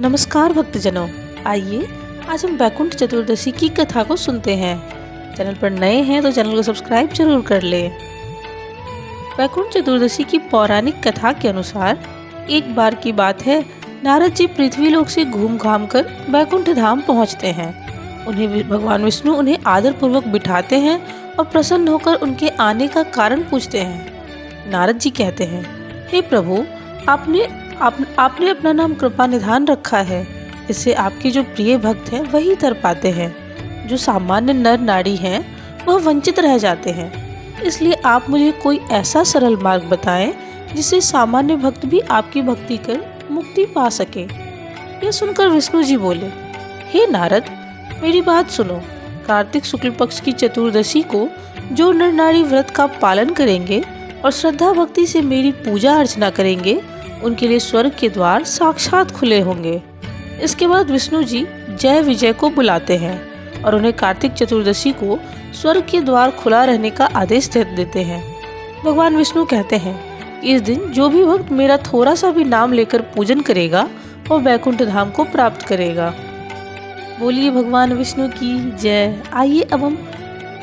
नमस्कार भक्तजनों, आइए आज हम बैकुंठ चतुर्दशी की कथा को सुनते हैं। चैनल पर नए हैं तो चैनल को सब्सक्राइब जरूर कर लें। बैकुंठ चतुर्दशी की पौराणिक कथा के अनुसार एक बार की बात है, नारद जी पृथ्वीलोक से घूम घाम कर बैकुंठ धाम पहुँचते हैं। उन्हें भगवान विष्णु उन्हें आदर पूर्वक बिठाते हैं और प्रसन्न होकर उनके आने का कारण पूछते हैं। नारद जी कहते हैं, हे प्रभु, आपने अपना नाम कृपा निधान रखा है। इससे आपके जो प्रिय भक्त हैं वही तर पाते हैं। जो सामान्य नर नारी हैं वह वंचित रह जाते हैं। इसलिए आप मुझे कोई ऐसा सरल मार्ग बताएं जिससे सामान्य भक्त भी आपकी भक्ति कर मुक्ति पा सके। यह सुनकर विष्णु जी बोले, हे नारद, मेरी बात सुनो। कार्तिक शुक्ल पक्ष की चतुर्दशी को जो नर नारी व्रत का पालन करेंगे और श्रद्धा भक्ति से मेरी पूजा अर्चना करेंगे, उनके लिए स्वर्ग के द्वार साक्षात खुले होंगे। इसके बाद विष्णु जी जय विजय को बुलाते हैं और उन्हें कार्तिक चतुर्दशी को स्वर्ग के द्वार खुला रहने का आदेश देते हैं। भगवान विष्णु कहते हैं, इस दिन जो भी भक्त मेरा थोड़ा सा भी नाम लेकर पूजन करेगा वह बैकुंठ धाम को प्राप्त करेगा। बोलिए भगवान विष्णु की जय। आइए अब हम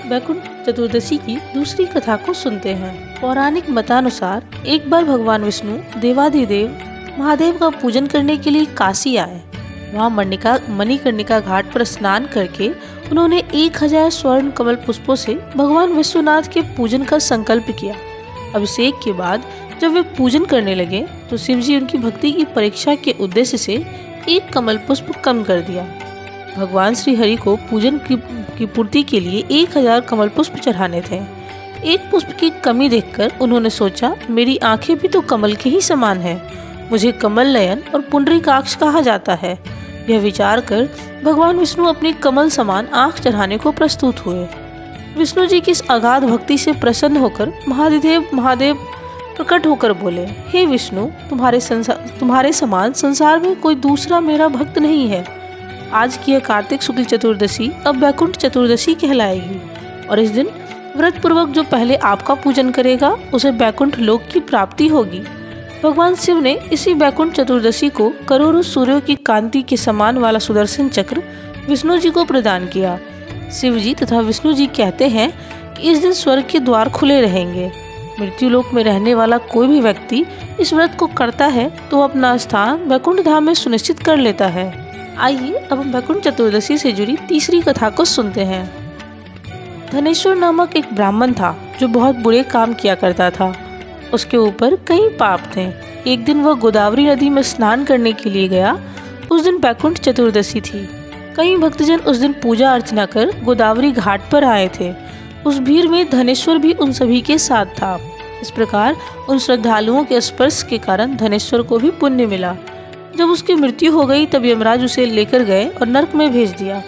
बैकुंठ चतुर्दशी की दूसरी कथा को सुनते हैं। पौराणिक मतानुसार एक बार भगवान विष्णु देवाधिदेव महादेव का पूजन करने के लिए काशी आए। वहाँ मणिकर्णिका घाट पर स्नान करके उन्होंने 1000 स्वर्ण कमल पुष्पों से भगवान विश्वनाथ के पूजन का संकल्प किया। अभिषेक के बाद जब वे पूजन करने लगे तो शिव जी उनकी भक्ति की परीक्षा के उद्देश्य से एक कमल पुष्प कम कर दिया। भगवान श्री हरि को पूजन की पूर्ति के लिए 1000 कमल पुष्प चढ़ाने थे। एक पुष्प की कमी देखकर उन्होंने सोचा, मेरी आंखें भी तो कमल के ही समान हैं, मुझे कमल नयन और पुंडरीकाक्ष कहा जाता है। यह विचार कर भगवान विष्णु अपनी कमल समान आंख चढ़ाने को प्रस्तुत हुए। विष्णु जी की इस अगाध भक्ति से प्रसन्न होकर महादेव प्रकट होकर बोले, हे विष्णु, तुम्हारे समान संसार में कोई दूसरा मेरा भक्त नहीं है। आज की यह कार्तिक शुक्ल चतुर्दशी अब बैकुंठ चतुर्दशी कहलाएगी और इस दिन व्रत पूर्वक जो पहले आपका पूजन करेगा उसे बैकुंठ लोक की प्राप्ति होगी। भगवान शिव ने इसी बैकुंठ चतुर्दशी को करोड़ों सूर्यों की कांति के समान वाला सुदर्शन चक्र विष्णु जी को प्रदान किया। शिव जी तथा विष्णु जी कहते हैं कि इस दिन स्वर्ग के द्वार खुले रहेंगे। मृत्यु लोक में रहने वाला कोई भी व्यक्ति इस व्रत को करता है तो अपना स्थान बैकुंठ धाम में सुनिश्चित कर लेता है। आइए अब हम बैकुंठ चतुर्दशी से जुड़ी तीसरी कथा को सुनते हैं। धनेश्वर नामक एक ब्राह्मण था जो बहुत बुरे काम किया करता था। उसके ऊपर कई पाप थे। एक दिन वह गोदावरी नदी में स्नान करने के लिए गया। उस दिन बैकुंठ चतुर्दशी थी। कई भक्तजन उस दिन पूजा अर्चना कर गोदावरी घाट पर आए थे। उस भीड़ में धनेश्वर भी उन सभी के साथ था। इस प्रकार उन श्रद्धालुओं के स्पर्श के कारण धनेश्वर को भी पुण्य मिला। जब उसकी मृत्यु हो गई तब यमराज उसे लेकर गए और नरक में भेज दिया।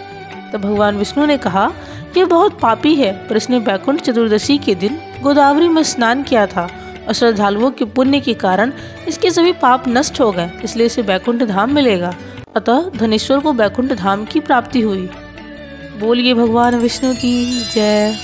तब भगवान विष्णु ने कहा, यह बहुत पापी है, पर इसने बैकुंठ चतुर्दशी के दिन गोदावरी में स्नान किया था और श्रद्धालुओं के पुण्य के कारण इसके सभी पाप नष्ट हो गए, इसलिए इसे बैकुंठ धाम मिलेगा। अतः धनेश्वर को बैकुंठ धाम की प्राप्ति हुई। बोलिए भगवान विष्णु की जय।